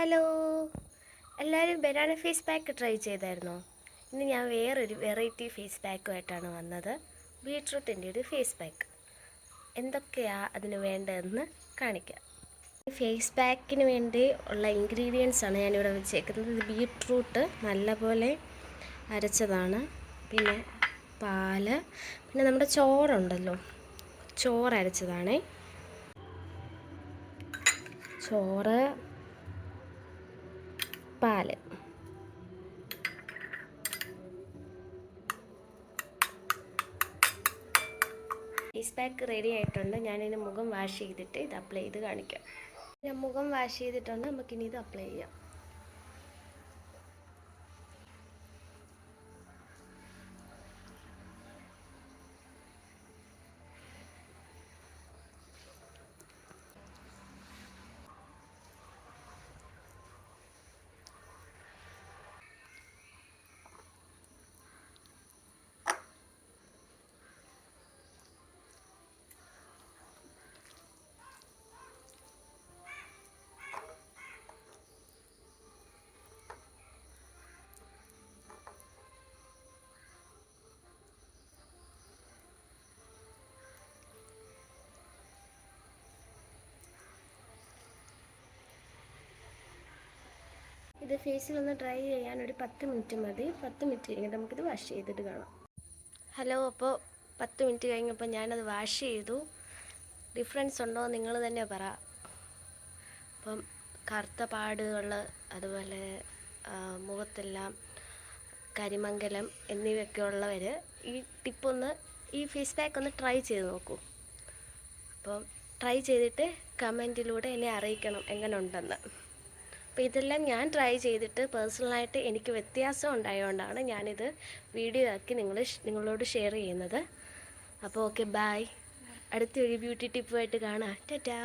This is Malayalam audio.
ഹലോ, എല്ലാവരും ബനാന ഫേസ് പാക്ക് ട്രൈ ചെയ്തായിരുന്നോ? ഇന്ന് ഞാൻ വേറൊരു വെറൈറ്റി ഫേസ് പാക്കുമായിട്ടാണ് വന്നത്. ബീട്രൂട്ടിൻ്റെ ഒരു ഫേസ് പാക്ക്. എന്തൊക്കെയാണ് അതിന് വേണ്ടതെന്ന് കാണിക്കാം. ഫേസ് പാക്കിന് വേണ്ടി ഉള്ള ഇൻഗ്രീഡിയൻസ് ആണ് ഞാനിവിടെ വെച്ചേക്കുന്നത്. ബീട്രൂട്ട് നല്ലപോലെ അരച്ചതാണ്, പിന്നെ പാല്, പിന്നെ നമ്മുടെ ചോറുണ്ടല്ലോ, ചോറ് അരച്ചതാണേ. ചോറ്, പാല്. ഫേസ് പാക്ക് റെഡി ആയിട്ടുണ്ട്. ഞാനിതിന് മുഖം വാഷ് ചെയ്തിട്ട് ഇത് അപ്ലൈ ചെയ്ത് കാണിക്കാം. ഞാൻ മുഖം വാഷ് ചെയ്തിട്ടുണ്ട്, നമുക്കിനി ഇത് അപ്ലൈ ചെയ്യാം. ഇത് ഫേസിലൊന്ന് ഡ്രൈ ചെയ്യാൻ ഒരു 10 മിനിറ്റ് മതി. 10 മിനിറ്റ് കഴിഞ്ഞിട്ട് നമുക്കിത് വാഷ് ചെയ്തിട്ട് കാണാം. ഹലോ, അപ്പോൾ 10 മിനിറ്റ് കഴിഞ്ഞപ്പോൾ ഞാനത് വാഷ് ചെയ്തു. ഡിഫറൻസ് ഉണ്ടോ നിങ്ങൾ തന്നെ പറ. അപ്പം കറുത്ത പാടുകൾ, അതുപോലെ മുഖത്തെല്ലാം കരിമംഗലം എന്നിവയൊക്കെ ഉള്ളവർ ഈ ടിപ്പൊന്ന്, ഈ ഫേസ് പാക്ക് ഒന്ന് ട്രൈ ചെയ്ത് നോക്കൂ. അപ്പം ട്രൈ ചെയ്തിട്ട് കമൻറ്റിലൂടെ എന്നെ അറിയിക്കണം എങ്ങനെ ഉണ്ടെന്ന്. അപ്പോൾ ഇതെല്ലാം ഞാൻ ട്രൈ ചെയ്തിട്ട് പേഴ്സണലായിട്ട് എനിക്ക് വ്യത്യാസം ഉണ്ടായതുകൊണ്ടാണ് ഞാനിത് വീഡിയോ ആക്കി നിങ്ങളോട് ഷെയർ ചെയ്യുന്നത്. അപ്പോൾ ഓക്കെ, ബായ്. അടുത്തൊരു ബ്യൂട്ടി ടിപ്പുമായിട്ട് കാണാം. ടാറ്റാ.